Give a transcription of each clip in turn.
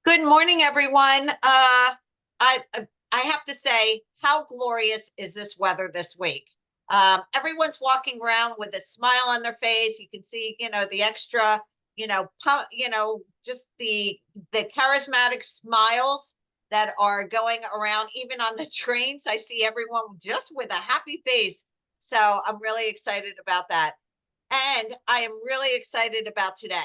Good morning, everyone. I have to say, how glorious is this weather this week? Everyone's walking around with a smile on their face. You can see, the extra, just the charismatic smiles that are going around, even on the trains. I see everyone just with a happy face. So I'm really excited about that. And I am really excited about today.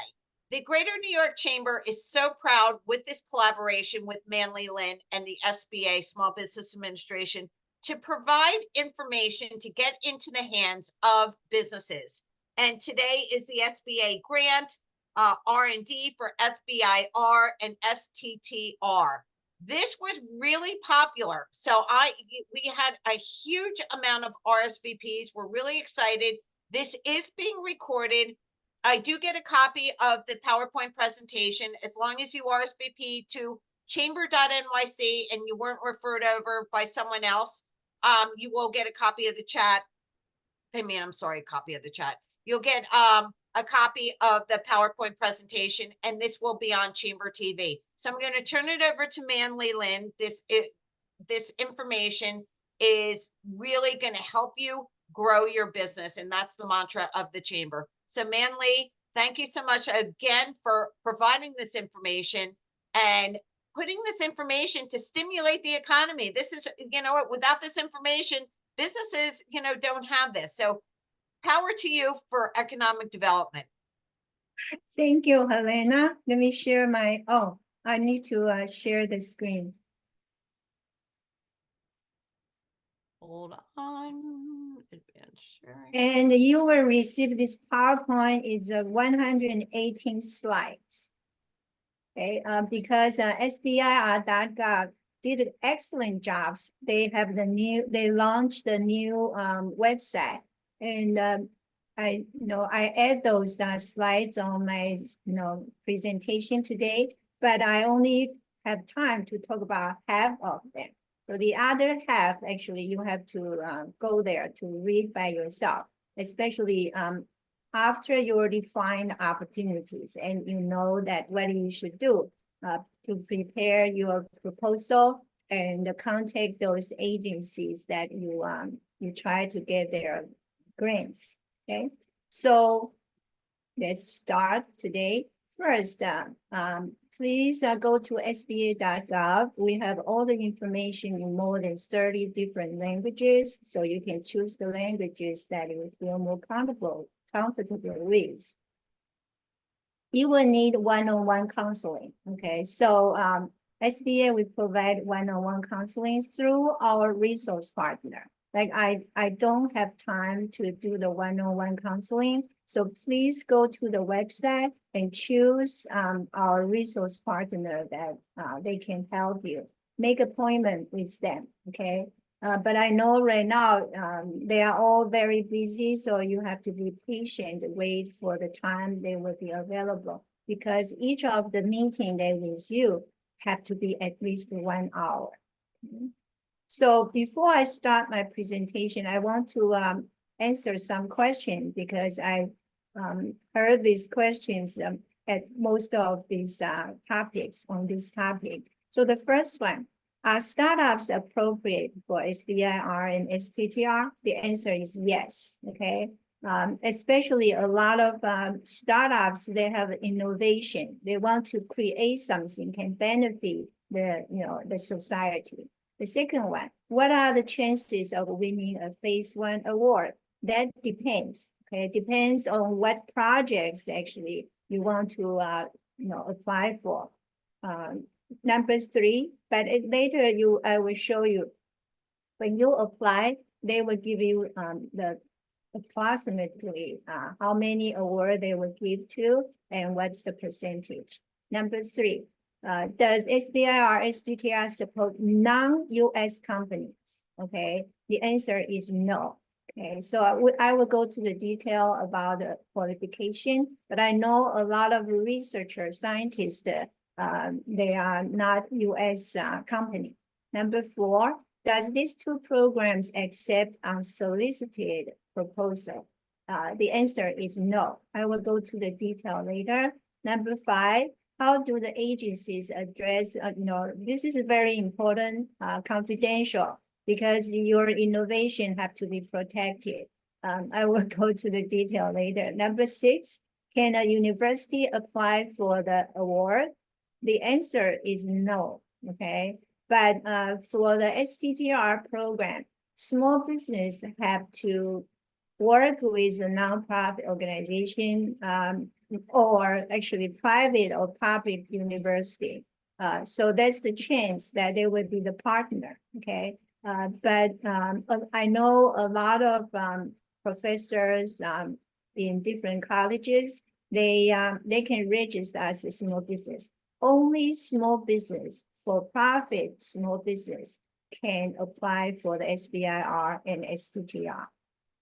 The Greater New York Chamber is so proud with this collaboration with Manly Lynn and the SBA, Small Business Administration, to provide information to get into the hands of businesses. And today is the SBA grant, R&D for SBIR and STTR. This was really popular. So we had a huge amount of RSVPs. We're really excited. This is being recorded. I do get a copy of the PowerPoint presentation as long as you RSVP to chamber.nyc and you weren't referred over by someone else. You will get a copy of the chat. A copy of the chat. You'll get a copy of the PowerPoint presentation, and this will be on Chamber TV. So I'm going to turn it over to Manly Lynn. This information is really going to help you grow your business, and that's the mantra of the Chamber. So Manly, thank you so much again for providing this information and putting this information to stimulate the economy. This is, without this information, businesses, don't have this. So power to you for economic development. Thank you, Helena. Let me share I need to share the screen. Hold on. Advanced sharing. And you will receive this PowerPoint is 118 slides. Okay, because SBIR.gov did excellent jobs. They launched the new website, and I add those slides on my presentation today, but I only have time to talk about half of them. So the other half, actually, you have to go there to read by yourself, especially after you define opportunities and you know that what you should do to prepare your proposal and contact those agencies that you try to get their grants. Okay, so let's start today. First, please go to SBA.gov. We have all the information in more than 30 different languages, so you can choose the languages that you feel more comfortable with. You will need one-on-one counseling. Okay, so SBA will provide one-on-one counseling through our resource partner. Like I don't have time to do the one-on-one counseling. So please go to the website and choose our resource partner that they can help you. Make appointment with them, okay? But I know right now they are all very busy, so you have to be patient, wait for the time they will be available, because each of the meeting they with you have to be at least 1 hour. Okay? So before I start my presentation, I want to answer some questions because I heard these questions at most of these topics on this topic. So the first one, are startups appropriate for SBIR and STTR? The answer is yes, okay? Especially a lot of startups, they have innovation. They want to create something can benefit the society. The second one, what are the chances of winning a phase 1 award? That depends. Okay, it depends on what projects actually you want to apply for. Number 3, but later I will show you when you apply, they will give you the approximately how many awards they will give to and what's the percentage. Number 3, does SBIR or STTR support non-US companies? Okay, the answer is no. Okay, so I will go to the detail about the qualification, but I know a lot of researchers, scientists, they are not US company. Number 4, does these 2 programs accept unsolicited proposal? The answer is no. I will go to the detail later. Number 5, how do the agencies address, this is very important, confidential, because your innovation have to be protected. I will go to the detail later. Number 6, can a university apply for the award? The answer is no, okay? But for the STTR program, small business have to work with a nonprofit organization or actually private or public university. So that's the chance that they will be the partner, okay? But I know a lot of professors in different colleges, they can register as a small business. Only small business, for-profit small business can apply for the SBIR and STTR.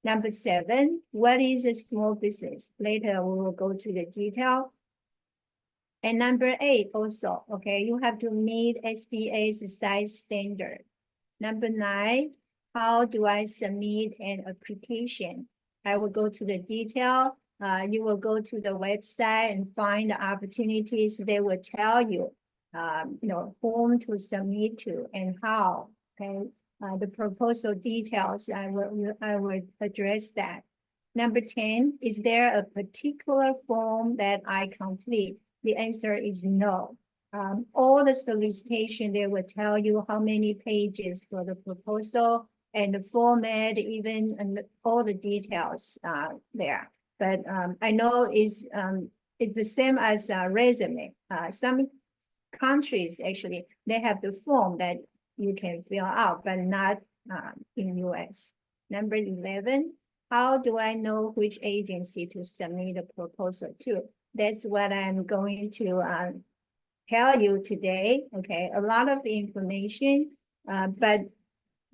Number 7, what is a small business? Later, we will go to the detail. And number 8 also, okay, you have to meet SBA's size standard. Number 9, how do I submit an application? I will go to the detail. You will go to the website and find the opportunities. They will tell you, whom to submit to and how, okay? The proposal details, I will address that. Number 10, is there a particular form that I complete? The answer is no. All the solicitation, they will tell you how many pages for the proposal and the format, even and all the details there. But I know it's the same as a resume. Some countries actually, they have the form that you can fill out, but not in US. Number 11, how do I know which agency to submit a proposal to? That's what I'm going to tell you today, okay? A lot of information, but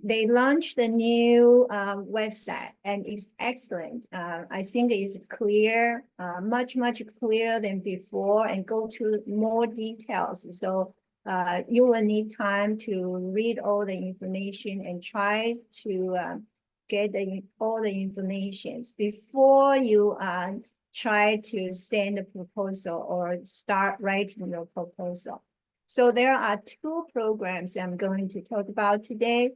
they launched a new website and it's excellent. I think it's clear, much clearer than before, and go to more details. So you will need time to read all the information and try to get all the information before you try to send a proposal or start writing your proposal. So there are 2 programs I'm going to talk about today.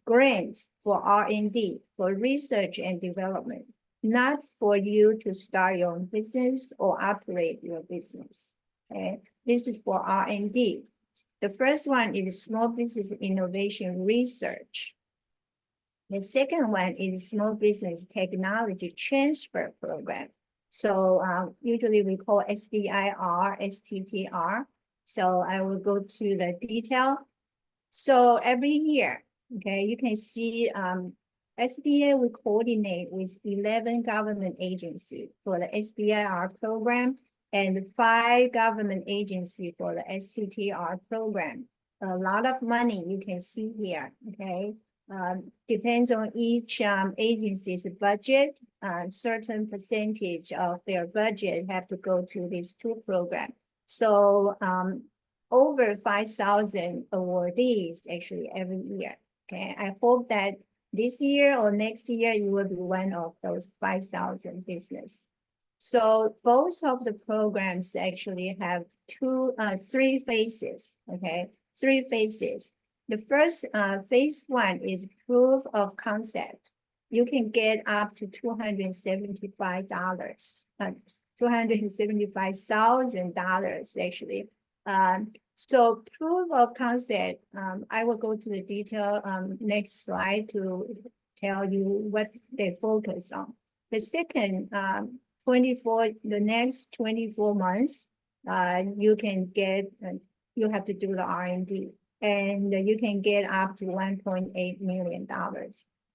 Grants for R&D, for research and development, not for you to start your own business or operate your business. Okay, this is for R&D. The first one is Small Business Innovation Research. The second one is Small Business Technology Transfer Program. So usually we call SBIR, STTR. So I will go to the detail. So every year, okay, you can see SBA will coordinate with 11 government agencies for the SBIR program and 5 government agencies for the STTR program. A lot of money you can see here, okay? Depends on each agency's budget. Certain percentage of their budget have to go to these 2 programs. So over 5,000 awardees actually every year. Okay, I hope that this year or next year you will be one of those 5,000 business. So both of the programs actually have 3 phases. Okay, 3 phases. The first phase 1 is proof of concept. You can get up to $275, $275,000 actually. So proof of concept, I will go to the detail next slide to tell you what they focus on. The second, the next 24 months, you can get, you have to do the R&D, and you can get up to $1.8 million.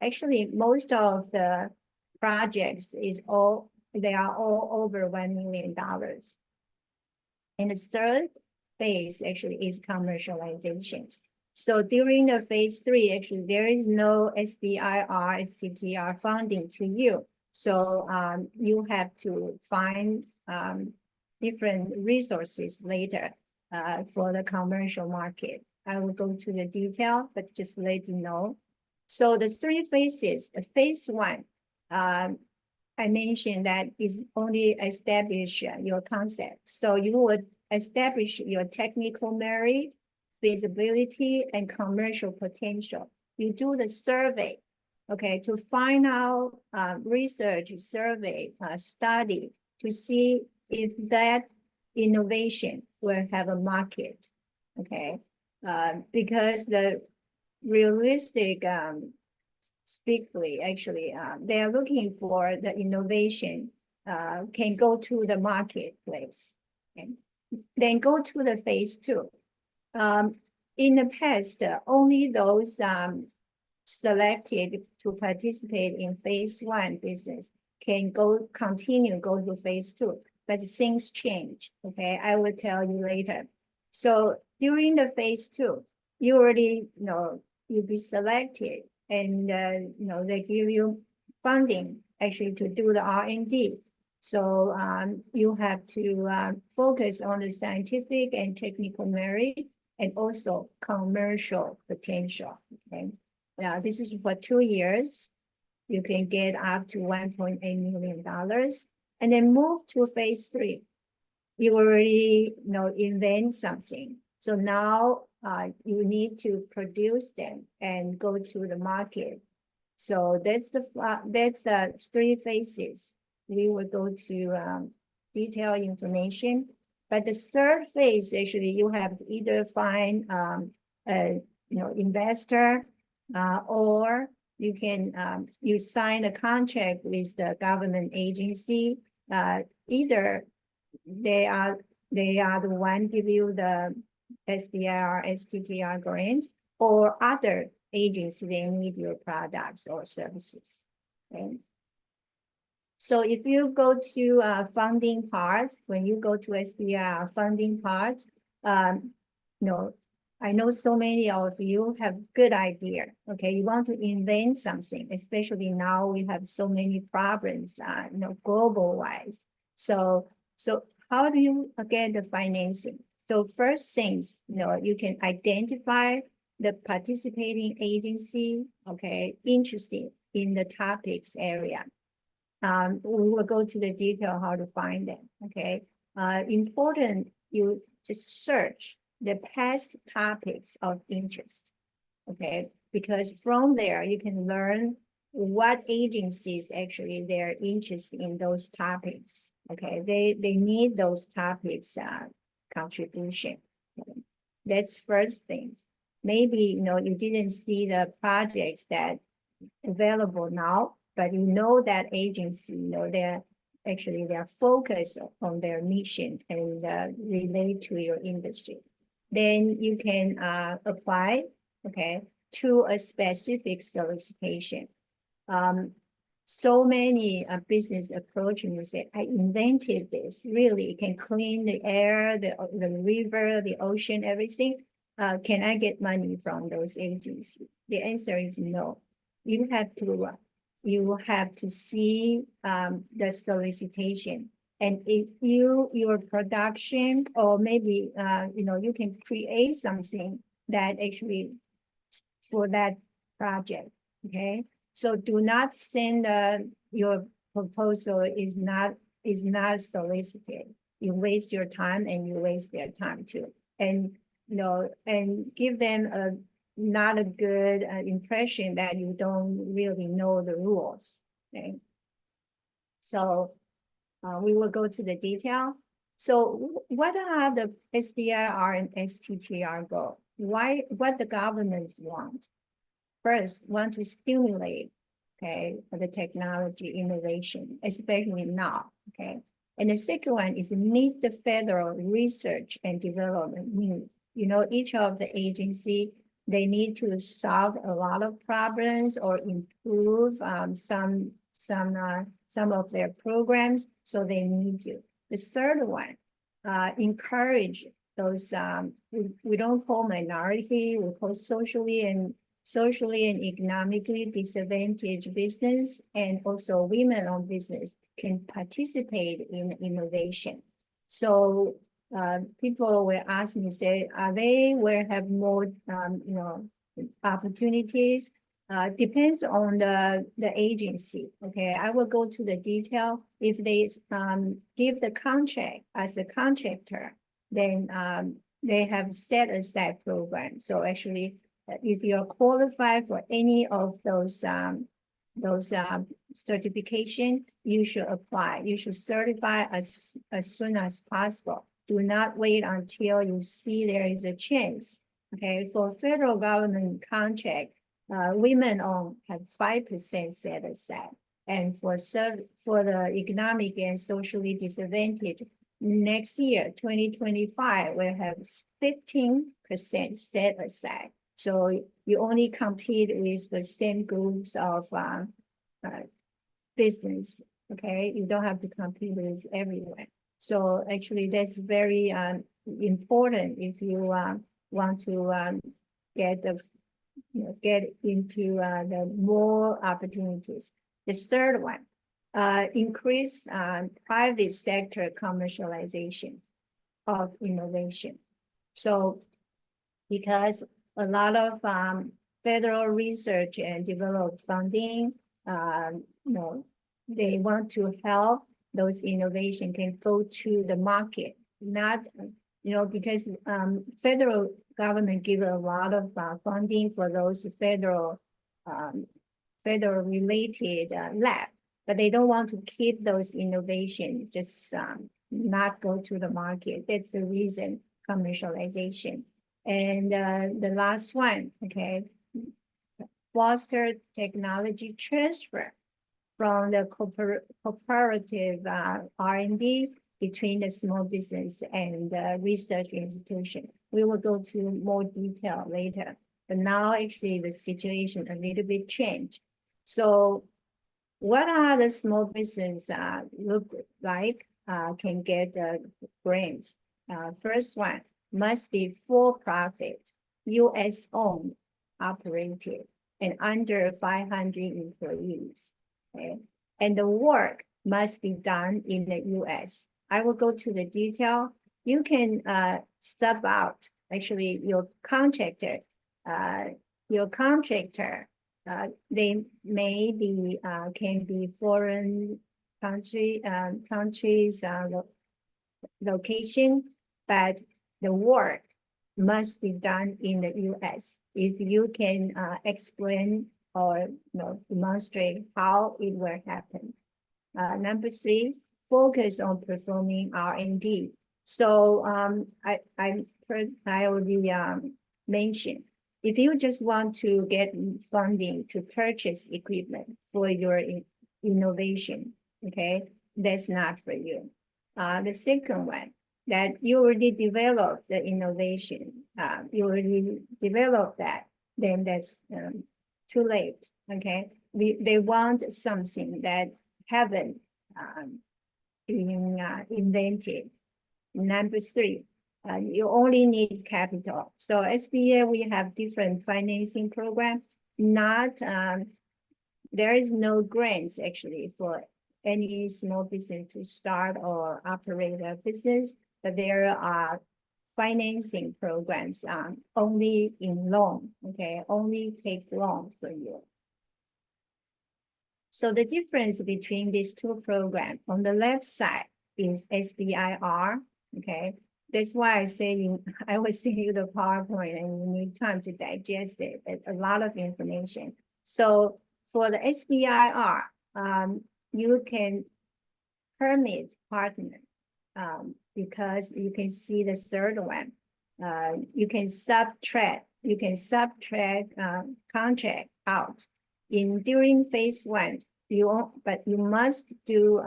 Actually, most of the projects they are all over $1 million. And the third phase actually is commercialization. So during the phase 3, actually, there is no SBIR, STTR funding to you. So you have to find different resources later for the commercial market. I will go to the detail, but just let you know. So the 3 phases, the phase 1, I mentioned that is only establish your concept. So you would establish your technical merit, feasibility, and commercial potential. You do the survey, okay, to find out research, survey, study to see if that innovation will have a market, okay? Because the realistic, strictly, actually, they are looking for the innovation can go to the marketplace, okay? Then go to the phase 2. In the past, only those selected to participate in phase 1 business can continue to phase 2, but things change, okay? I will tell you later. So during the phase 2, you already know you'll be selected, and they give you funding actually to do the R&D. So you have to focus on the scientific and technical merit and also commercial potential, okay? Now, this is for 2 years. You can get up to $1.8 million and then move to phase 3. You already invent something. So now you need to produce them and go to the market. So that's the 3 phases. We will go to detailed information. But the 3rd phase, actually, you have to either find investor, or you can you sign a contract with the government agency. Either they are the one give you the SBIR, STTR grant, or other agency, they need your products or services. Okay. So if you go to funding parts, when you go to SBIR funding parts, I know so many of you have good idea. Okay, you want to invent something, especially now we have so many problems, global wise. So how do you get the financing? So first things, you can identify the participating agency, okay, interested in the topics area. We will go to the detail how to find them, okay? Important, you just search the past topics of interest, okay? Because from there, you can learn what agencies actually they're interested in those topics, okay? They need those topics contribution. Okay? That's first things. Maybe, you didn't see the projects that available now, but that agency, they're focused on their mission and relate to your industry. Then you can apply, okay, to a specific solicitation. So many business approach me and say, I invented this, really, it can clean the air, the river, the ocean, everything. Can I get money from those agencies? The answer is no. You have to see the solicitation, and if your production, or maybe you can create something that actually for that project. Okay, so do not send your proposal is not solicited. You waste your time and you waste their time too, and and give them a not a good impression that you don't really know the rules. Okay, so we will go to the detail. So what are the SBIR and STTR goal? What the governments want? First, want to stimulate, okay, the technology innovation, especially now, okay. And the second one is meet the federal research and development need. Each of the agency, they need to solve a lot of problems or improve some of their programs, so they need you. The third one, encourage those, we don't call minority, we call socially and economically disadvantaged business, and also women-owned business can participate in innovation. So people will ask me, say, are they will have more, opportunities? Depends on the agency. Okay, I will go to the detail. If they give the contract as a contractor, then they have set aside program. So actually, if you're qualified for any of those certification, you should apply. You should certify as soon as possible. Do not wait until you see there is a chance. Okay, for federal government contract, women have 5% set aside, and for the economic and socially disadvantaged, next year, 2025, we'll have 15% set aside. So you only compete with the same groups of business, okay? You don't have to compete with everyone. So actually, that's very important if you want to get into the more opportunities. The third one, increase private sector commercialization of innovation. So because a lot of federal research and development funding, they want to help those innovation can go to the market, not, because federal government give a lot of funding for those federal related lab, but they don't want to keep those innovation just not go to the market. That's the reason, commercialization. And the last one, okay, foster technology transfer from the cooperative R&D between the small business and research institution. We will go to more detail later, but now actually the situation a little bit changed. So what are the small business look like can get grants? First one must be for-profit, U.S. owned, operated, and under 500 employees. Okay, and the work must be done in the U.S. I will go to the detail. You can sub out actually your contractor. They may be can be foreign countries location, but the work must be done in the U.S. If you can explain or demonstrate how it will happen. Number three, focus on performing R&D. So I already mentioned, if you just want to get funding to purchase equipment for your innovation, okay, that's not for you. The second one, that you already developed the innovation, you already developed that, then that's too late, okay? They want something that haven't been invented. Number three, you only need capital. So SBA, we have different financing program. There is no grants actually for any small business to start or operate a business, but there are financing programs only in loan, okay? Only take loan for you. So the difference between these two programs, on the left side is SBIR, okay? That's why I say I will send you the PowerPoint and you need time to digest it. It's a lot of information. So for the SBIR, you can permit partner because you can see the third one. You can subtract contract out. During phase one, but you must do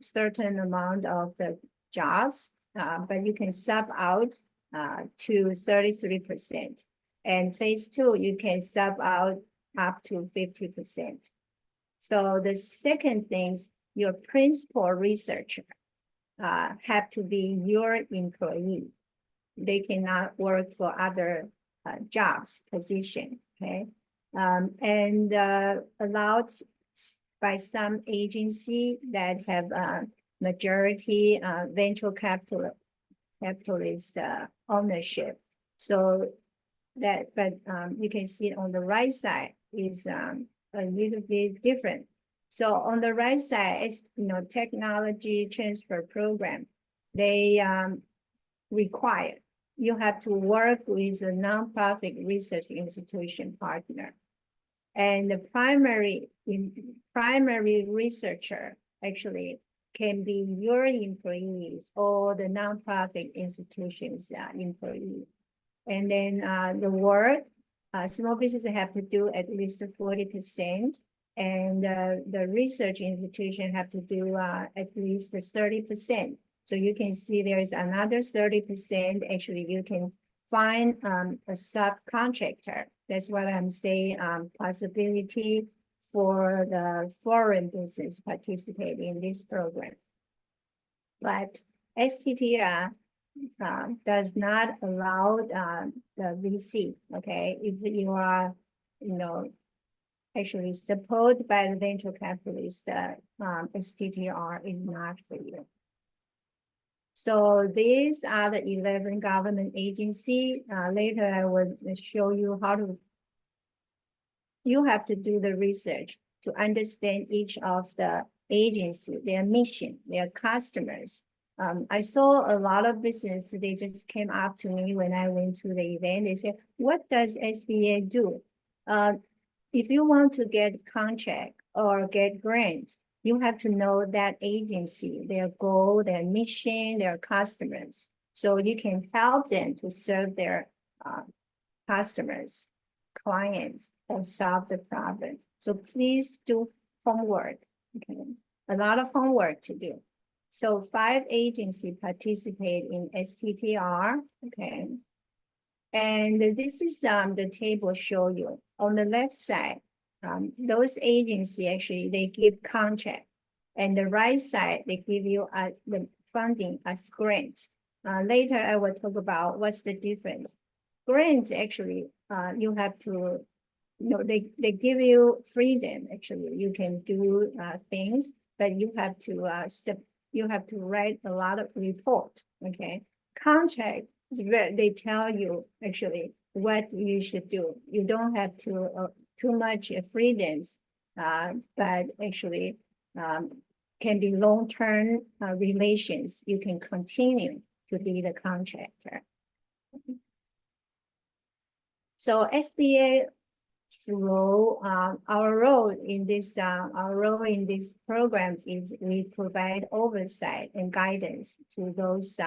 certain amount of the jobs, but you can sub out to 33%. And phase two, you can sub out up to 50%. So the second thing, your principal researcher have to be your employee. They cannot work for other jobs, position, okay? And allowed by some agency that have majority venture capitalist ownership. So that, but you can see on the right side is a little bit different. So on the right side is technology transfer program. they require you have to work with a nonprofit research institution partner. And the primary researcher actually can be your employees or the nonprofit institutions employees. And then the work, small businesses have to do at least 40%. And the research institution have to do at least 30%. So you can see there's another 30%. Actually, you can find a subcontractor. That's what I'm saying, possibility for the foreign business participating in this program. But STTR does not allow the VC, okay? If you are, actually supported by the venture capitalist, STTR is not for you. So these are the 11 government agencies. Later, I will show you how to, you have to do the research to understand each of the agency, their mission, their customers. I saw a lot of business, they just came up to me when I went to the event. They said, what does SBA do? If you want to get contract or get grants, you have to know that agency, their goal, their mission, their customers. So you can help them to serve their customers, clients, or solve the problem. So please do homework, okay? A lot of homework to do. So 5 agencies participate in STTR, okay? And this is the table show you. On the left side, those agencies actually, they give contract. And the right side, they give you the funding as grants. Later, I will talk about what's the difference. Grants, actually, you have to, they give you freedom, actually. You can do things, but you have to write a lot of report, okay? Contract, they tell you actually what you should do. You don't have to too much freedoms, but actually can be long-term relations. You can continue to be the contractor. So SBA role, our role in this programs is we provide oversight and guidance to those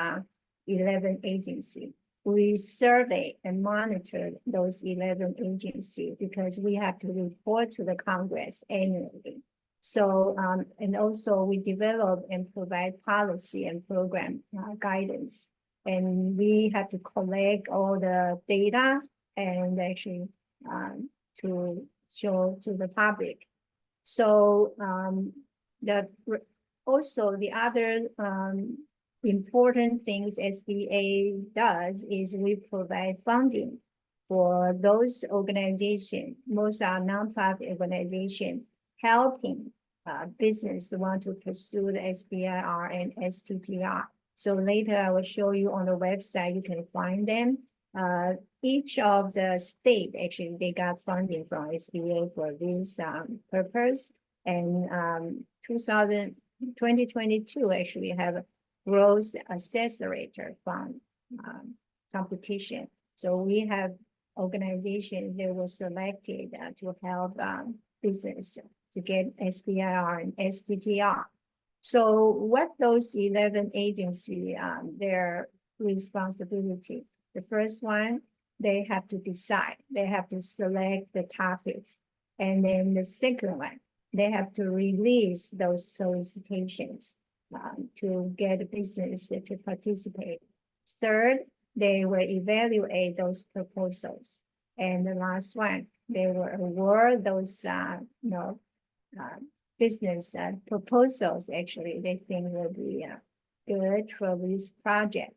11 agencies. We survey and monitor those 11 agencies because we have to report to the Congress annually. So, and also we develop and provide policy and program guidance. And we have to collect all the data and actually to show to the public. So also the other important things SBA does is we provide funding for those organizations. Most are nonprofit organizations helping business want to pursue the SBIR and STTR. So later I will show you on the website, you can find them. Each of the state, actually, they got funding from SBA for this purpose. And 2022 actually have a growth accelerator fund competition. So we have organizations that were selected to help business to get SBIR and STTR. So what those 11 agencies, their responsibility. The first one, they have to decide, they have to select the topics. And then the second one, they have to release those solicitations to get business to participate. Third, they will evaluate those proposals. And the last one, they will award those business proposals, actually, they think will be good for this project.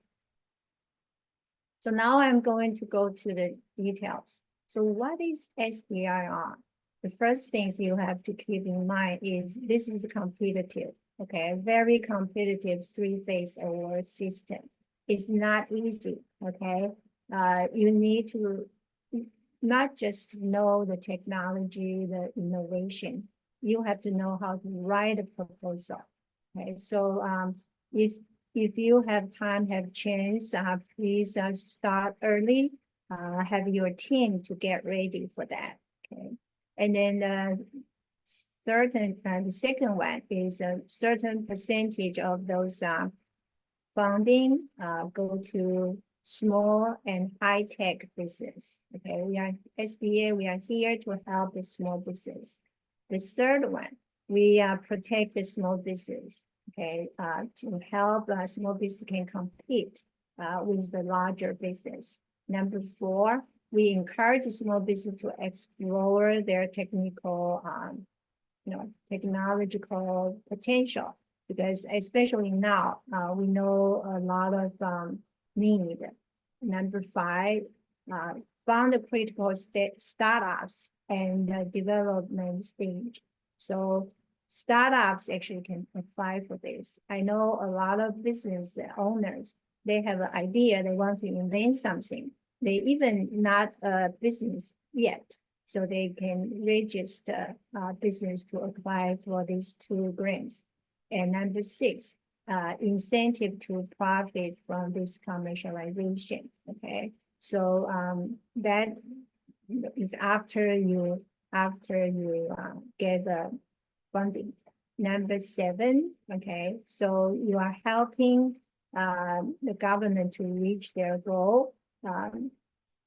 So now I'm going to go to the details. So what is SBIR? The first things you have to keep in mind is this is competitive, okay? Very competitive 3-phase award system. It's not easy, okay? You need to not just know the technology, the innovation. You have to know how to write a proposal, okay? So if if you have time, have chance, please start early. Have your team to get ready for that. Okay, and then the second one is a certain percentage of those funding go to small and high-tech business. Okay, we are SBA, we are here to help the small business. The third one, we protect the small business, okay, to help small business can compete with the larger business. Number 4, we encourage small business to explore their technical, technological potential, because especially now, we know a lot of need. Number 5, fund the critical startups and the development stage. So startups actually can apply for this. I know a lot of business owners, they have an idea, they want to invent something. They even not a business yet, so they can register business to apply for these 2 grants. And number 6, incentive to profit from this commercialization. Okay, so that is after you get the funding. Number 7, okay, so you are helping the government to reach their goal.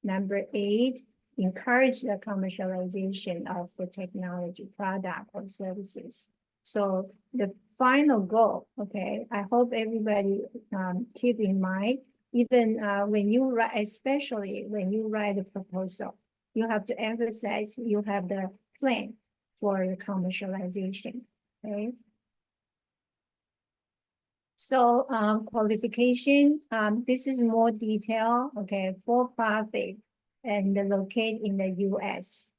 Number 8, encourage the commercialization of the technology product or services. So the final goal, okay, I hope everybody keep in mind, even when you write, especially when you write a proposal, you have to emphasize you have the plan for the commercialization, okay? So qualification, this is more detail, okay, for profit and located in the US.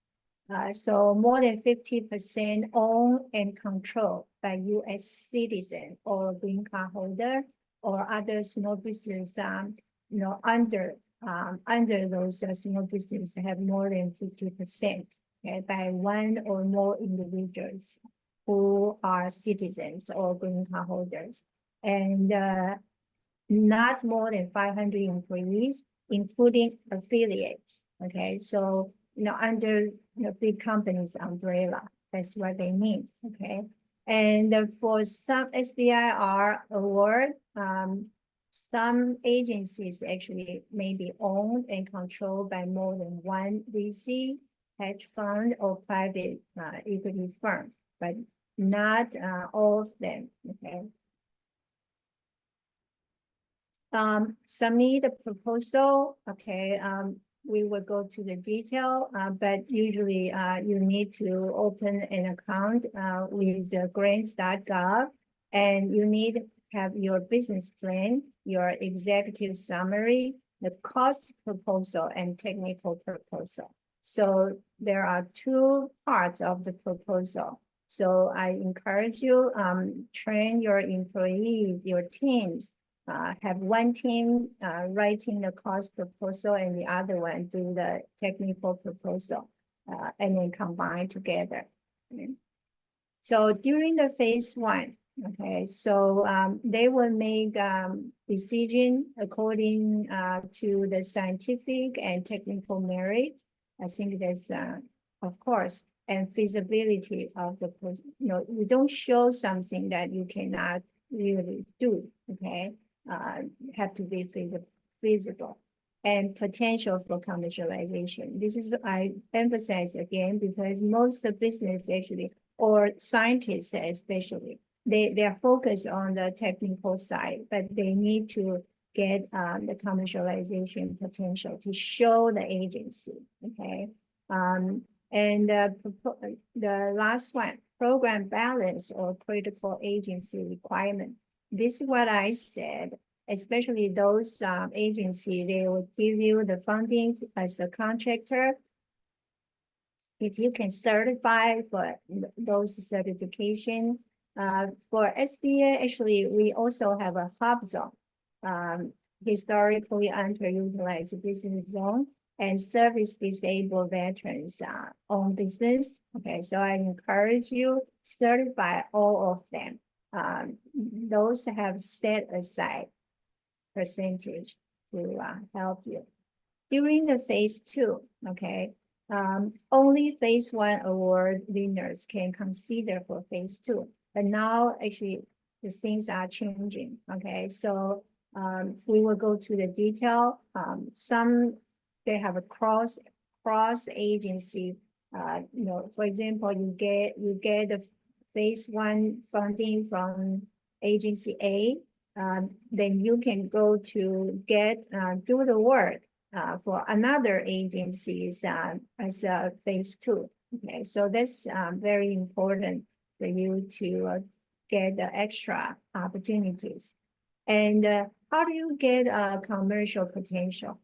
So more than 50% owned and controlled by US citizen or green card holder or other small business, under those small business have more than 50%, okay, by one or more individuals who are citizens or green card holders. And not more than 500 employees, including affiliates. Okay, so under the big companies umbrella, that's what they mean. Okay, and for some SBIR award, some agencies actually may be owned and controlled by more than one VC, hedge fund, or private equity firm, but not all of them. Okay. Submit the proposal, okay, we will go to the detail, but usually you need to open an account with grants.gov, and you need to have your business plan, your executive summary, the cost proposal, and technical proposal. So there are 2 parts of the proposal. So I encourage you, train your employees, your teams, have one team writing the cost proposal and the other one do the technical proposal, and then combine together. Okay. So during the phase 1, okay, so they will make decision according to the scientific and technical merit. I think that's of course, and feasibility of the, you don't show something that you cannot really do. Okay. Have to be feasible and potential for commercialization. This is, I emphasize again, because most of business actually, or scientists especially, they are focused on the technical side, but they need to get the commercialization potential to show the agency, okay? And the last one, program balance or critical agency requirement. This is what I said, especially those agencies, they will give you the funding as a contractor. If you can certify for those certification, for SBA, actually, we also have a hub zone, historically underutilized business zone, and service disabled veterans own business. Okay, so I encourage you certify all of them. those have set aside percentage to help you. During the phase 2, okay, only phase 1 award winners can consider for phase 2. But now actually the things are changing, okay? So we will go to the detail. Some, they have a cross agency, for example, you get the phase 1 funding from agency A, then you can go to do the work for another agencies as a phase 2. Okay, so that's very important for you to get the extra opportunities. And how do you get commercial potential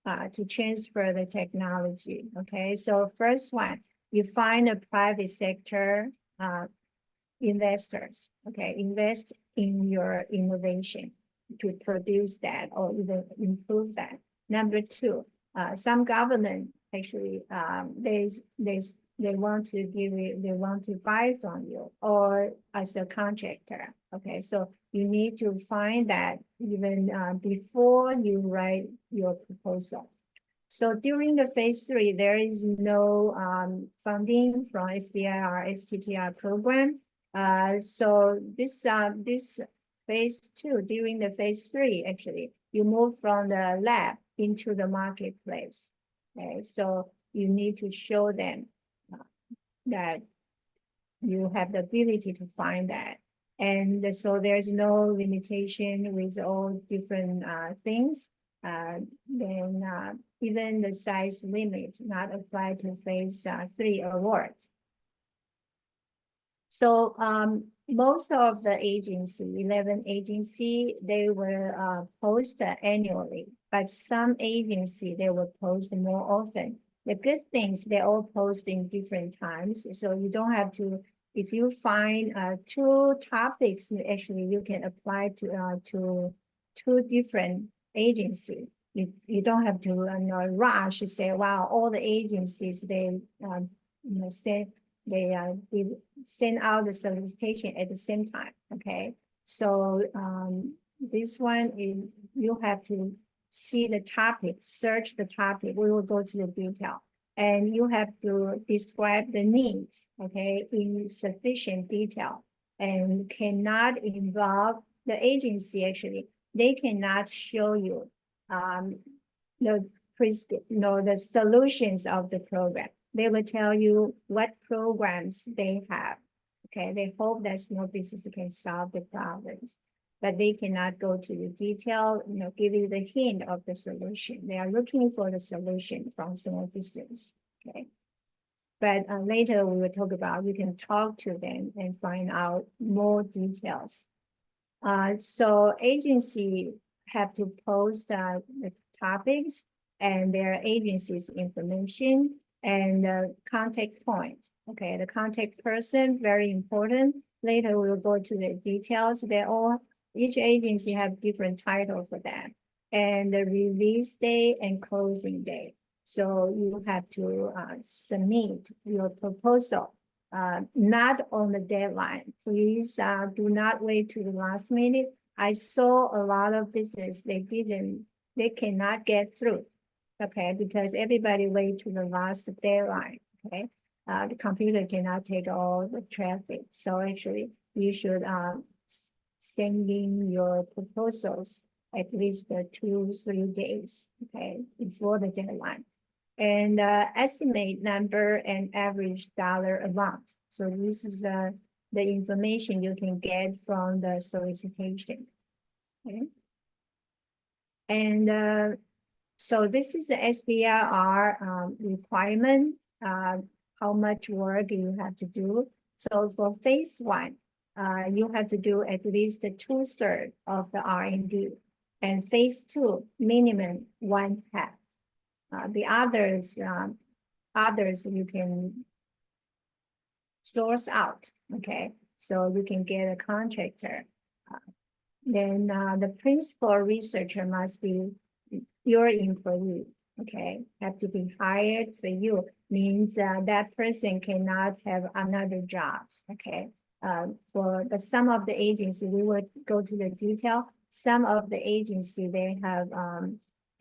to transfer the technology? Okay, so first one, you find a private sector investors, okay, invest in your innovation to produce that or even improve that. Number 2, some government actually they want to give you, they want to buy from you or as a contractor. Okay, so you need to find that even before you write your proposal. So during the phase 3, there is no funding from SBIR STTR program. So this phase 2, during the phase 3, actually, you move from the lab into the marketplace. Okay, so you need to show them that you have the ability to find that. And so there's no limitation with all different things. Then even the size limit not applied to phase 3 awards. So most of the agency, 11 agency, they will post annually, but some agency, they will post more often. The good things, they all post in different times. So you don't have to, if you find 2 topics, actually you can apply to 2 different agencies. You don't have to rush to say, wow, all the agencies, they say they send out the solicitation at the same time. Okay, so this one is you have to see the topic, search the topic. We will go to the detail, and you have to describe the needs, okay, in sufficient detail, and cannot involve the agency. Actually, they cannot show you the solutions of the program. They will tell you what programs they have. Okay, they hope that small business can solve the problems, but they cannot go to the detail, give you the hint of the solution. They are looking for the solution from small business. Okay, but later we will talk about, you can talk to them and find out more details. So agency have to post the topics and their agency's information and the contact point. Okay, the contact person, very important. Later we'll go to the details. Each agency have different titles for that. And the release date and closing date. So you have to submit your proposal, not on the deadline. Please do not wait to the last minute. I saw a lot of business, they cannot get through. Okay, because everybody wait to the last deadline. Okay, the computer cannot take all the traffic. So actually, you should send in your proposals at least 2-3 days. Okay, before the deadline, and estimate number and average dollar amount. So this is the information you can get from the solicitation. Okay, and so this is the SBIR requirement, how much work you have to do. So for phase 1, you have to do at least 2/3 of the R&D. And phase 2, minimum 1/2. The others you can source out, okay? So you can get a contractor. Then the principal researcher must be your employee, okay? Have to be hired for you, means that person cannot have another jobs, okay? For some of the agency, we would go to the detail. Some of the agency, they have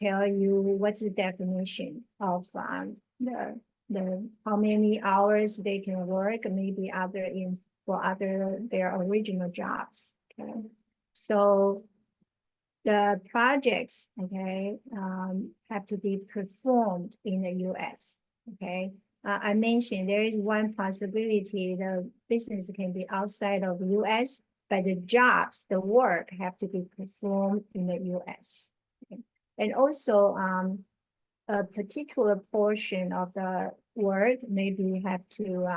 tell you what's the definition of the how many hours they can work, maybe other in for other their original jobs. Okay, so the projects, okay, have to be performed in the U.S. Okay, I mentioned there is one possibility the business can be outside of the U.S., but the jobs, the work have to be performed in the U.S. Okay? And also, a particular portion of the work maybe have to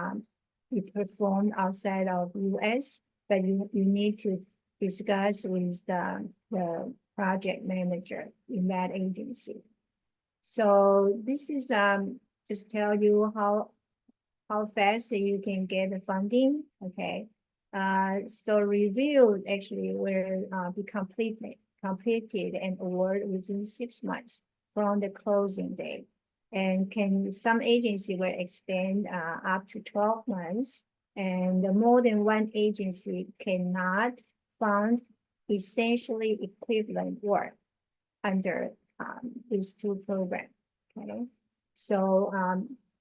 be performed outside of U.S., but you need to discuss with the project manager in that agency. So this is just tell you how fast you can get the funding. Okay. So review actually will be completed and award within 6 months from the closing date. And some agency will extend up to 12 months, and more than one agency cannot fund essentially equivalent work under these two programs. Okay, so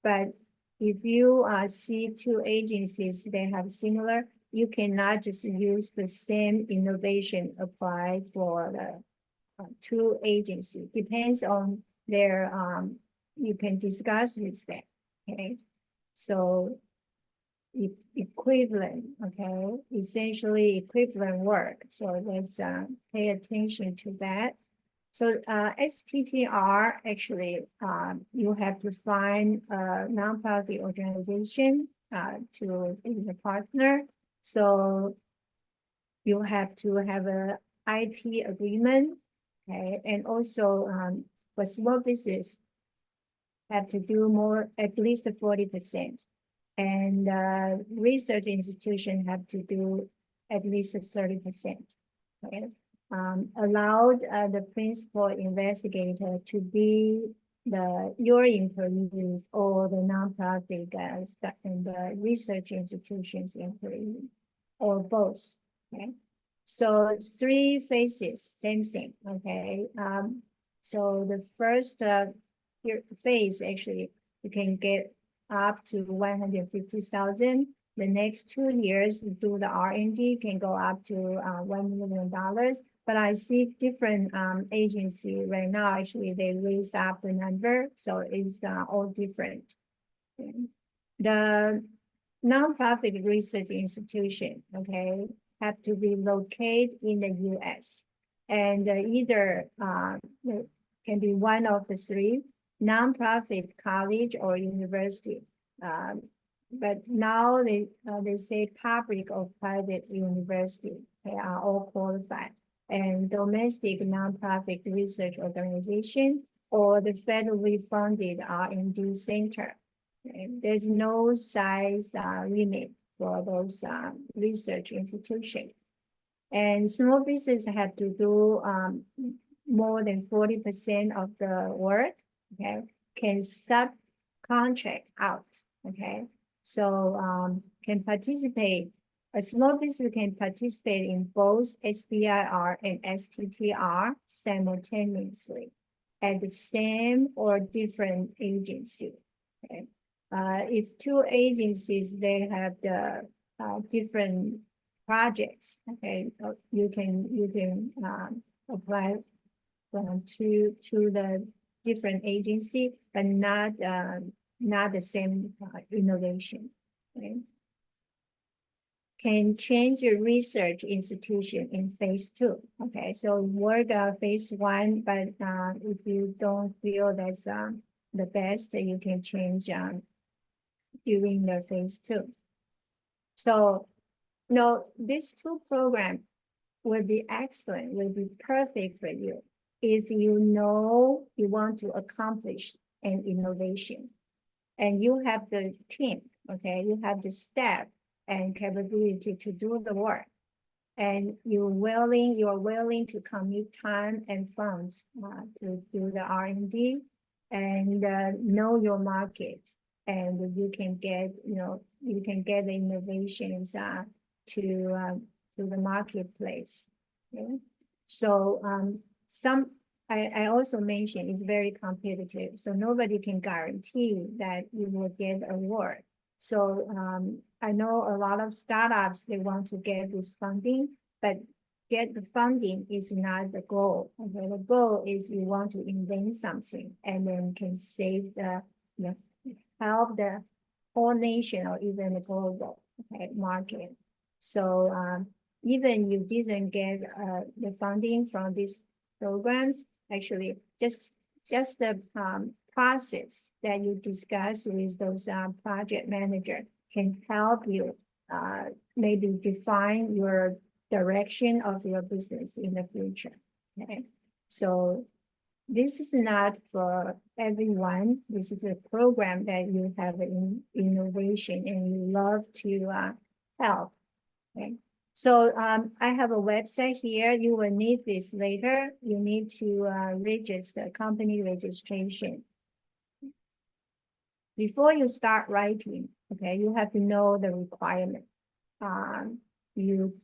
but if you see two agencies they have similar, you cannot just use the same innovation applied for the two agencies. Depends on their you can discuss with them. Okay, so equivalent, okay, essentially equivalent work. So let's pay attention to that. So STTR, actually, you have to find a nonprofit organization to be the partner. So you have to have a IP agreement, okay, and also for small business, have to do more, at least 40%. And research institution have to do at least 30%. Okay? Allowed the principal investigator to be your employees or the nonprofit and the research institutions employee, or both. Okay, so 3 phases, same thing. Okay, so the first phase actually you can get up to 150,000. The next 2 years, do the R&D can go up to $1 million. But I see different agency right now, actually, they raise up the number. So it's all different. Okay. The nonprofit research institution, okay, have to be located in the US. And either can be one of the 3, nonprofit college or university. But now they say public or private university, they are all qualified. And domestic nonprofit research organization or the federally funded R&D center. Okay. There's no size limit for those research institutions. And small business have to do more than 40% of the work. Okay, can subcontract out. Okay, so can participate. A small business can participate in both SBIR and STTR simultaneously at the same or different agency. Okay, if 2 agencies they have the different projects. Okay, you can apply to the different agency, but not the same innovation. Okay. Can change your research institution in phase 2. Okay, so work phase 1, but if you don't feel that's the best, you can change during the phase 2. So, these 2 programs will be excellent, will be perfect for you if you know you want to accomplish an innovation and you have the team, okay, you have the staff and capability to do the work, and you're willing to commit time and funds to do the R&D and know your market, and you can get the innovations to the marketplace. Okay? So I also mentioned it's very competitive, so nobody can guarantee that you will get an award. So I know a lot of startups, they want to get this funding, but get the funding is not the goal. Okay, the goal is you want to invent something and then can save help the whole nation or even the global market. So even you didn't get the funding from these programs, actually just the process that you discuss with those project manager can help you maybe define your direction of your business in the future. Okay, so this is not for everyone. This is a program that you have in innovation and you love to help. Okay, so I have a website here. You will need this later. You need to register company registration. Before you start writing, okay, you have to know the requirement. You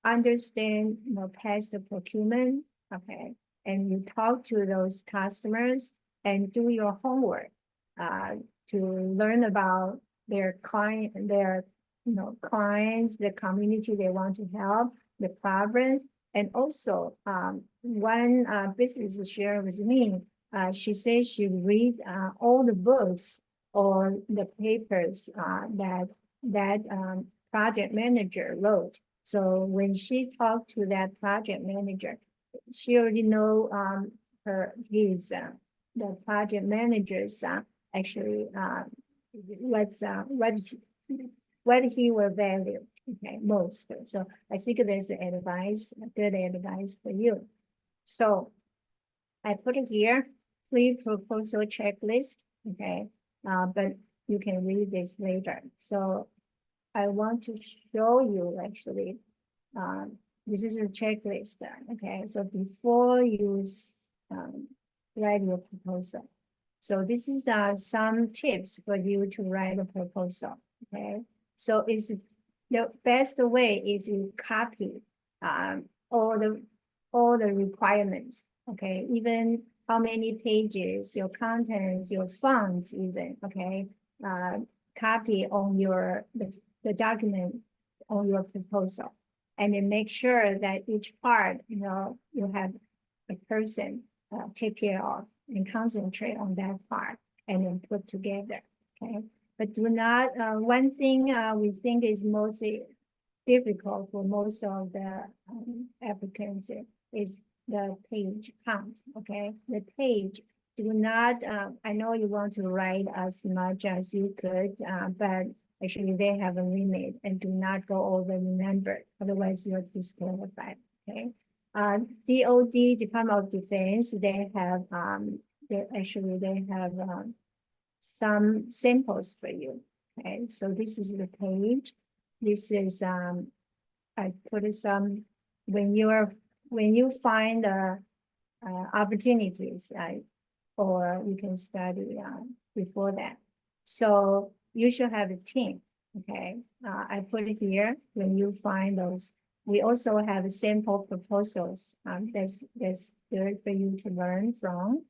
understand, pass the procurement, okay, and you talk to those customers and do your homework to learn about their client, their clients, the community they want to help, the problems, and also one business shared with me. She says she read all the books or the papers that project manager wrote. So when she talked to that project manager, she already know the project managers actually what he will value, okay, most. So I think there's advice, good advice for you. So I put it here, 3 proposal checklist, okay, but you can read this later. So I want to show you actually, this is a checklist, okay? So before you write your proposal. So this is some tips for you to write a proposal, okay? So it's the best way is you copy all the requirements, okay? Even how many pages, your contents, your fonts even, okay? Copy on the document on your proposal, and then make sure that each part, you have a person take care of and concentrate on that part and then put together, okay? But do not, one thing we think is mostly difficult for most of the applicants is the page count, okay? The page, do not, I know you want to write as much as you could, but actually they have a limit and do not go over the number, otherwise you're disqualified, okay? DOD, Department of Defense, they have, they have some samples for you, okay? So this is the page. This is, I put some, when you find opportunities, or you can study before that. So you should have a team, okay? I put it here when you find those. We also have sample proposals that's good for you to learn from.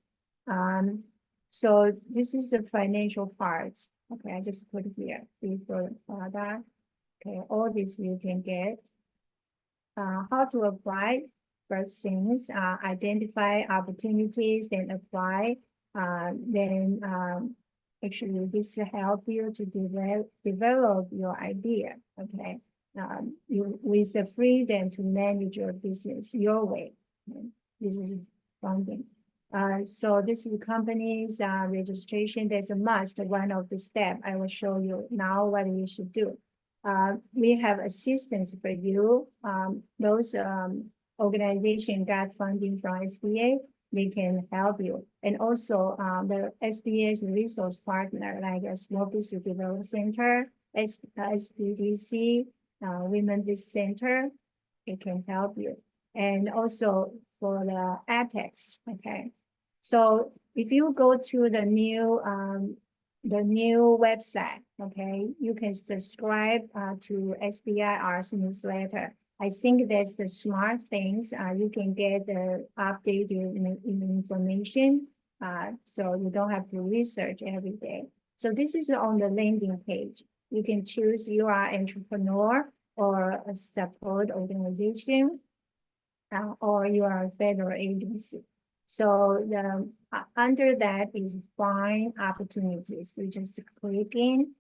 So this is the financial parts. Okay, I just put it here for product. Okay, all this you can get. How to apply? First things, identify opportunities, then apply. Then actually this will help you to develop your idea. Okay, you with the freedom to manage your business your way. Okay? This is funding. So this is company's registration. There's a must, one of the steps. I will show you now what you should do. We have assistance for you. Those organization got funding from SBA, they can help you. And also the SBA's resource partner, like a Small Business Development Center, SBDC, Women Business Center, it can help you. And also for the Apex, okay? So if you go to the the new website, okay? You can subscribe to SBIR's newsletter. I think that's the smart things. You can get the updated information, so you don't have to research every day. So this is on the landing page. You can choose you are entrepreneur or a support organization, or you are a federal agency. So the under that is find opportunities. You just click in.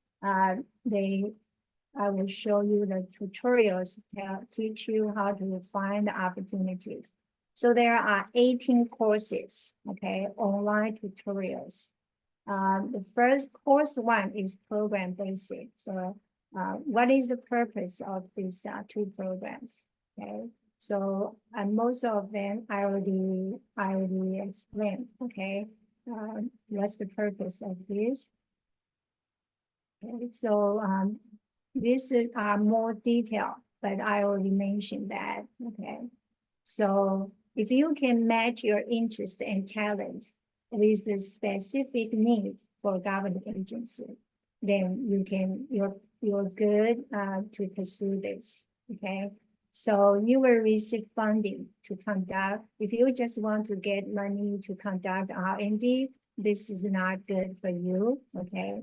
I will show you the tutorials to teach you how to find the opportunities. So there are 18 courses, okay, online tutorials. The first course one is program basic. So what is the purpose of these two programs? Okay, so most of them I already explained. Okay, what's the purpose of this? Okay, so this is more detailed, but I already mentioned that. Okay, so if you can match your interest and talents with the specific needs for government agency, then you're good to pursue this. Okay, so you will receive funding to conduct. If you just want to get money to conduct R&D, this is not good for you. Okay,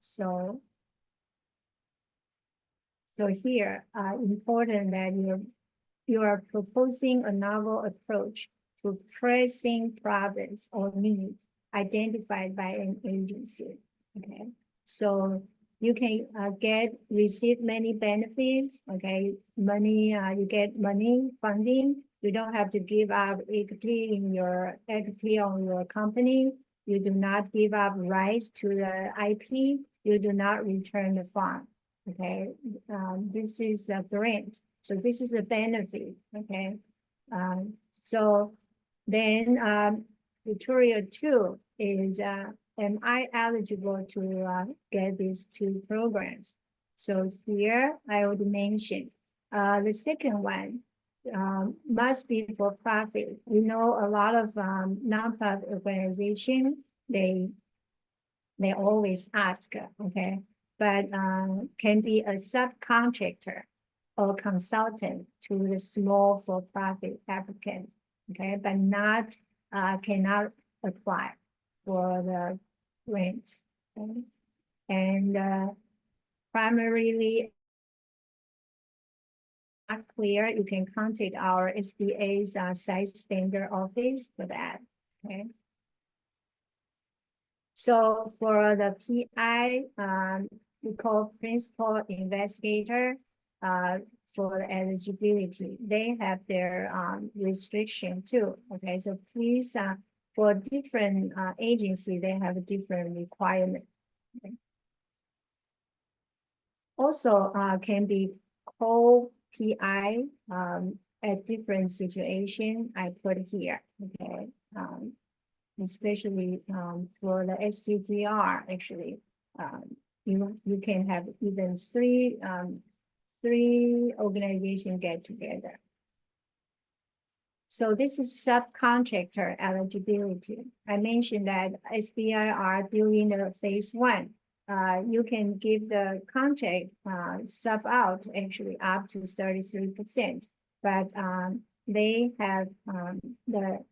so here, important that you are proposing a novel approach to pressing problems or needs identified by an agency. Okay, so you can receive many benefits. Okay, money, you get money funding. You don't have to give up equity on your company. You do not give up rights to the IP. You do not return the fund. Okay, this is a grant. So this is the benefit. Okay, so then tutorial 2 is am I eligible to get these two programs? So here I would mention the second one must be for profit. We know a lot of nonprofit organizations, they always ask, okay, but can be a subcontractor or consultant to the small for-profit applicant, okay, but not cannot apply for the grants. Okay? And primarily not clear, you can contact our SBA's site standard office for that. Okay. So for the PI, we call principal investigator for the eligibility. They have their restriction too. Okay, so please, for different agency, they have a different requirement. Okay. Also, can be co-PI at different situation. I put here. Okay. Especially for the STTR, actually, you can have even three organizations get together. So this is subcontractor eligibility. I mentioned that SBIR during the phase 1, you can give the contract sub out actually up to 33%, but they have the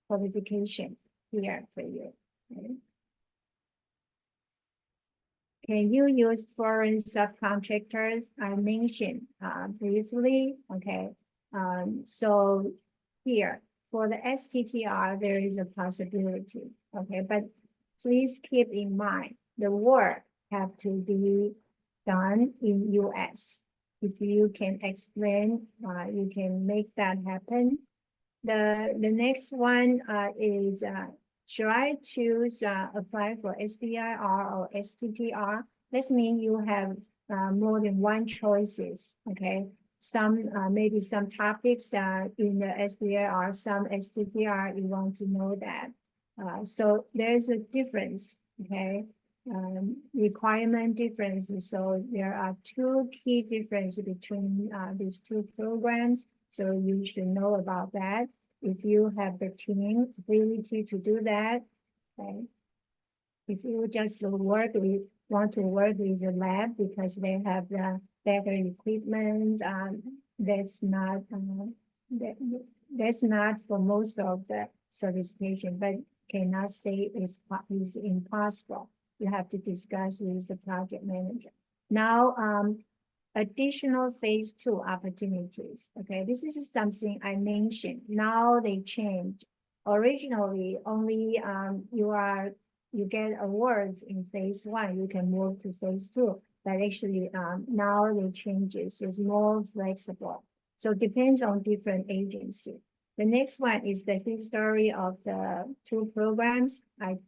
qualification here for you. Okay. Can you use foreign subcontractors? I mentioned briefly. Okay, so here for the STTR, there is a possibility. Okay, but please keep in mind the work have to be done in US. If you can explain, you can make that happen. The next one is should I choose apply for SBIR or STTR? This means you have more than one choices. Okay, some maybe some topics in the SBIR, some STTR. You want to know that. So there's a difference. Okay, requirement differences. So there are two key differences between these two programs. So you should know about that. If you have the team ability to do that, okay. If you just want to work with a lab because they have the better equipment, that's not that's not for most of the solicitation, but cannot say it's impossible. You have to discuss with the project manager. Now, additional phase 2 opportunities. Okay, this is something I mentioned. Now they changed. Originally, only you get awards in phase 1, you can move to phase 2. But actually, now the changes is more flexible. So it depends on different agency. The next one is the history of the 2 programs. And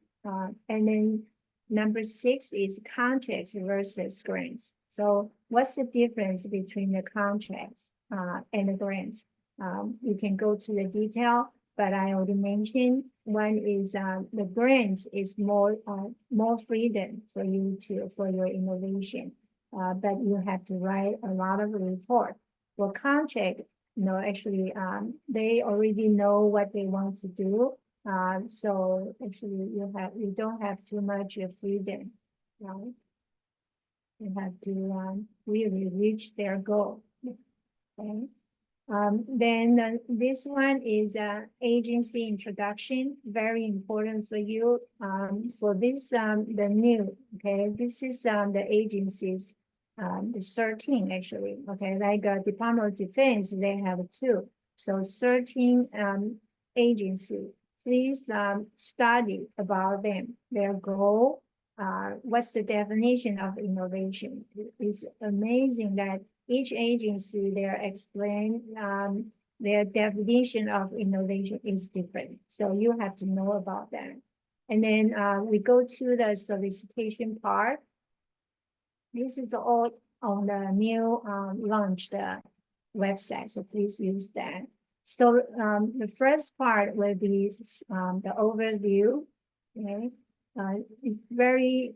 then number 6 is contracts versus grants. So what's the difference between the contracts and the grants? You can go to the detail, but I already mentioned one is the grants is more freedom for you for your innovation, but you have to write a lot of report. For contract, actually they already know what they want to do. So actually you don't have too much freedom, right? You have to really reach their goal. Okay. Then this one is agency introduction, very important for you. For this, the new, okay, this is the agencies, the 13 actually, okay, like Department of Defense, they have 2. So 13 agency, please study about them, their goal, what's the definition of innovation. It's amazing that each agency, their definition of innovation is different. So you have to know about that. And then we go to the solicitation part. This is all on the new launched website, so please use that. So the first part will be the overview. Okay, it's very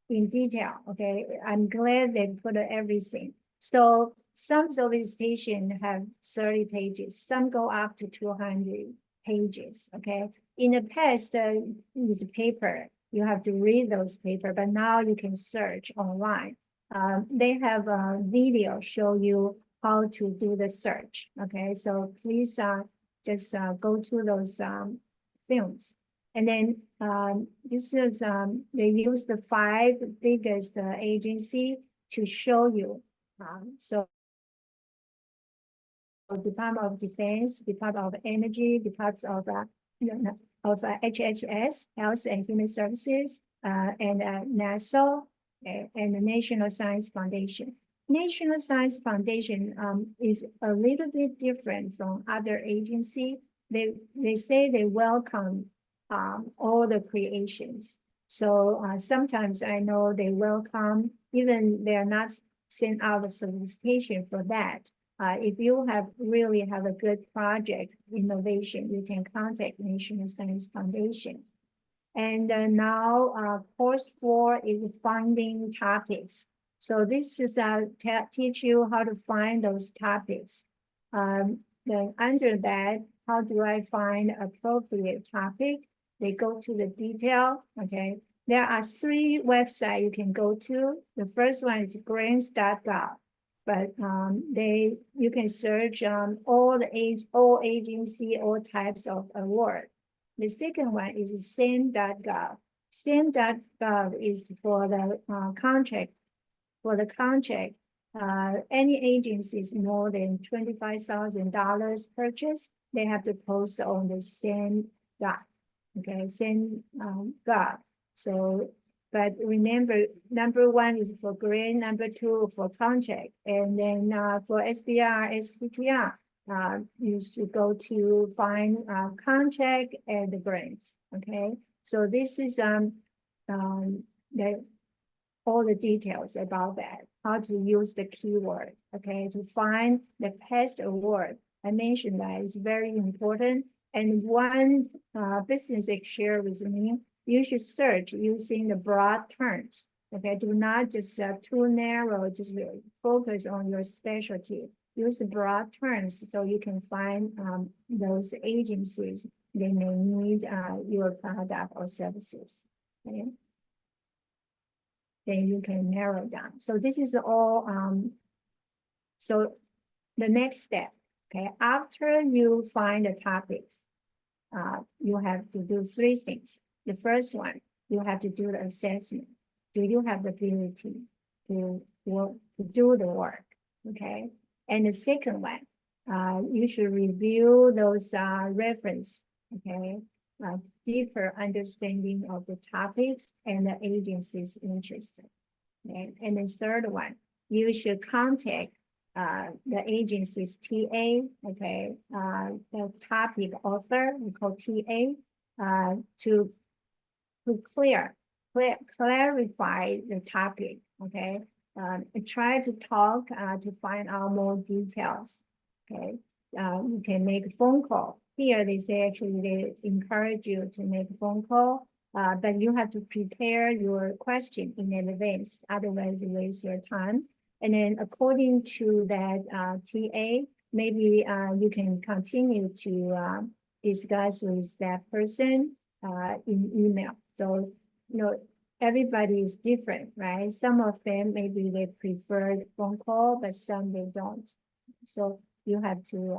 in detail. Okay, I'm glad they put everything. So some solicitation have 30 pages, some go up to 200 pages. Okay, in the past, with paper, you have to read those paper, but now you can search online. They have a video show you how to do the search. Okay, so please just go to those films. And then this is, they use the 5 biggest agency to show you. So Department of Defense, Department of Energy, Department of HHS, Health and Human Services, and NASA, and the National Science Foundation. National Science Foundation is a little bit different from other agencies. They say they welcome all the creations. So sometimes I know they welcome, even they're not sent out a solicitation for that. If you really have a good project innovation, you can contact National Science Foundation. And now course 4 is finding topics. So this is teach you how to find those topics. Then under that, how do I find appropriate topic? They go to the detail. Okay, there are 3 websites you can go to. The first one is grants.gov. But you can search all agency, all types of award. The second one is SAM.gov. SAM.gov is for the contract. For the contract, any agencies more than $25,000 purchase, they have to post on the SAM.gov. Okay, SAM.gov. So. But remember, number 1 is for grant, number 2 for contract, and then for SBIR, STTR, you should go to find contract and the grants. Okay, so this is all the details about that, how to use the keyword. Okay, to find the past award. I mentioned that it's very important. And one business shared with me. You should search using the broad terms. Okay, do not just too narrow, just focus on your specialty. Use broad terms so you can find those agencies they may need your product or services. Okay? Then you can narrow down. So this is all. So the next step, okay, after you find the topics, you have to do three things. The first one, you have to do the assessment. Do you have the ability to do the work? Okay. And the second one, you should review those reference, okay, deeper understanding of the topics and the agency's interest. Okay. And the third one, you should contact the agency's TA, okay, the topic author, we call TA, to clarify the topic, okay, and try to talk to find out more details, okay. You can make a phone call. Here they say actually they encourage you to make a phone call, but you have to prepare your question in advance, otherwise you waste your time. And then according to that TA, maybe you can continue to discuss with that person in email. So, everybody is different, right? Some of them, maybe they prefer phone call, but some they don't. So you have to,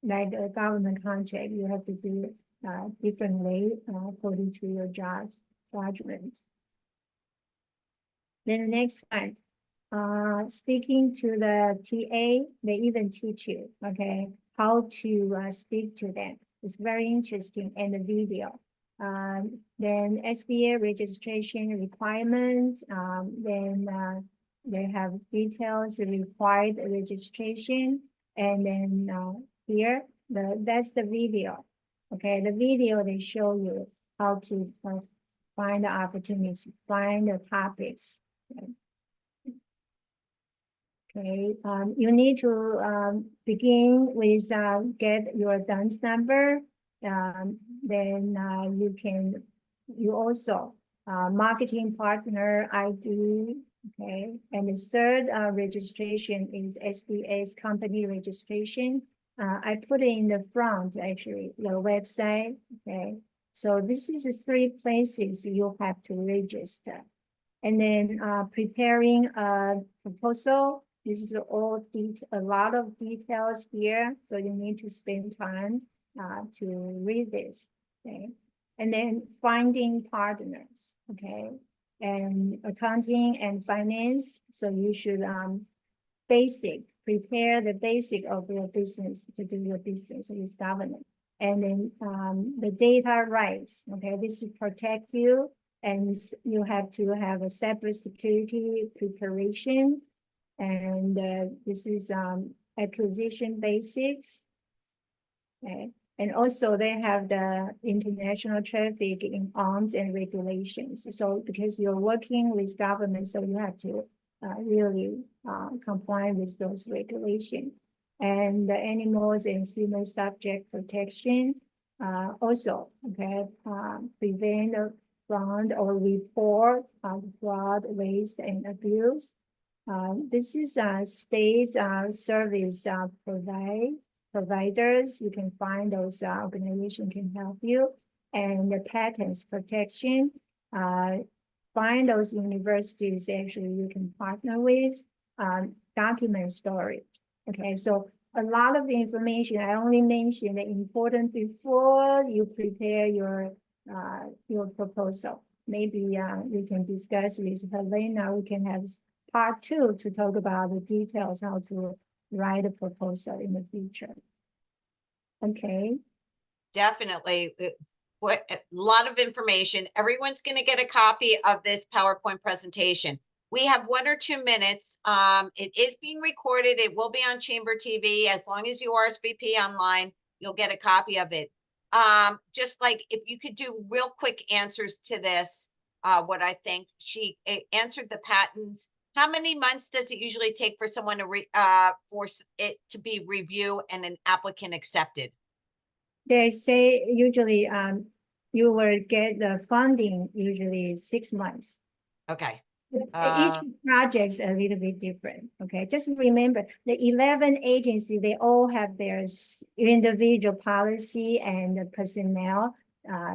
like a government contract, you have to do it differently according to your judgment. Then the next one. Speaking to the TA, they even teach you, okay, how to speak to them. It's very interesting, and the video. Then SBA registration requirements, then they have details required registration, and then here, that's the video. Okay, the video, they show you how to find the opportunities, find the topics. Okay. Okay, you need to begin with get your DUNS number. Then you also marketing partner ID. Okay, and the third registration is SBA's company registration. I put it in the front actually, the website. Okay, so this is the three places you have to register. And then preparing a proposal. This is all a lot of details here, so you need to spend time to read this. Okay, and then finding partners. Okay, and accounting and finance. So you should prepare the basic of your business to do your business with government. And then the data rights. Okay, this will protect you. And you have to have a separate security preparation. And this is acquisition basics. Okay. And also they have the international traffic in arms and regulations. So because you're working with government, so you have to really comply with those regulations. And the animals and human subject protection also, okay, prevent fraud or report fraud, waste, and abuse. This is state service providers. You can find those organizations can help you. And the patents protection. Find those universities actually you can partner with. Document storage. Okay, so a lot of information. I only mentioned the important before you prepare your proposal. Maybe we can discuss with Helena. We can have part 2 to talk about the details, how to write a proposal in the future. Okay. Definitely. What a lot of information. Everyone's going to get a copy of this PowerPoint presentation. We have 1 or 2 minutes. It is being recorded. It will be on Chamber TV. As long as you RSVP online, you'll get a copy of it. Just like if you could do real quick answers to this, what I think she answered the patents. How many months does it usually take for someone to for it to be reviewed and an applicant accepted? They say usually you will get the funding usually 6 months. Okay. Each Uh, project's a little bit different, okay? Just remember, the 11 agencies, they all have their individual policy and the personnel.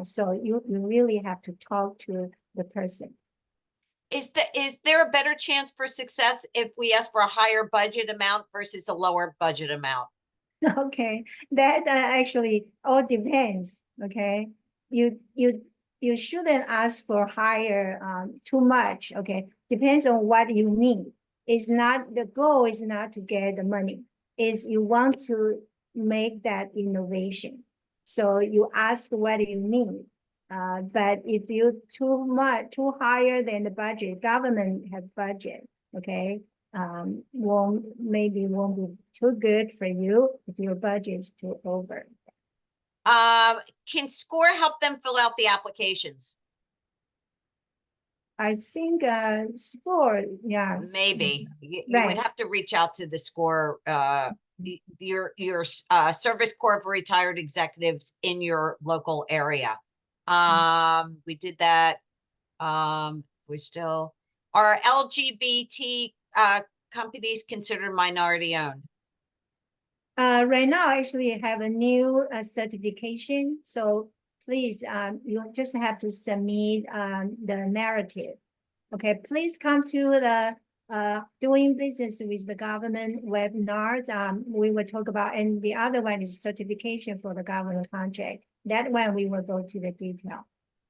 So you really have to talk to the person. is there a better chance for success if we ask for a higher budget amount versus a lower budget amount? Okay, that actually all depends, okay? You shouldn't ask for higher, too much, okay? Depends on what you need. It's not, the goal is not to get the money, is you want to make that innovation. So you ask what you need. But if you too higher than the budget, government have budget, okay? Maybe won't be too good for you if your budget is too over. Can SCORE help them fill out the applications? I think score, yeah. Maybe you would Right. have to reach out to the SCORE, your Service Corps of Retired Executives in your local area. We did that. We still are LGBT companies considered minority owned. Right now, I actually have a new certification. So please, you just have to submit the narrative. Okay, please come to the doing business with the government webinars. We will talk about, and the other one is certification for the government contract. That one we will go to the detail.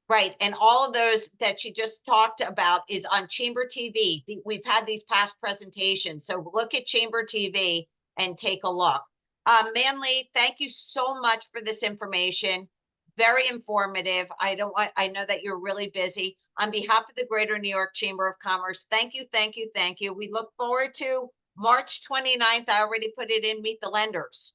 Right, and all of those that you just talked about is on Chamber TV. We've had these past presentations, so look at Chamber TV and take a look. Manley, thank you so much for this information. Very informative. I know that you're really busy. On behalf of the Greater New York Chamber of Commerce, thank you, thank you, thank you. We look forward to March 29th. I already put it in, Meet the Lenders.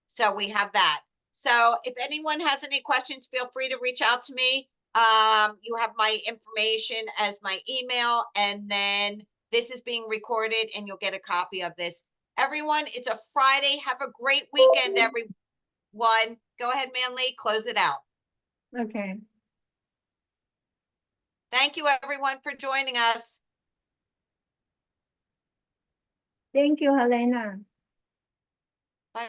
So we have that. So if anyone has any questions, feel free to reach out to me. You have my information as my email, and then this is being recorded and you'll get a copy of this. Everyone, it's a Friday. Have a great weekend, everyone. Go ahead, Manley, close it out. Okay. Thank you, everyone, for joining us. Thank you, Helena. Bye.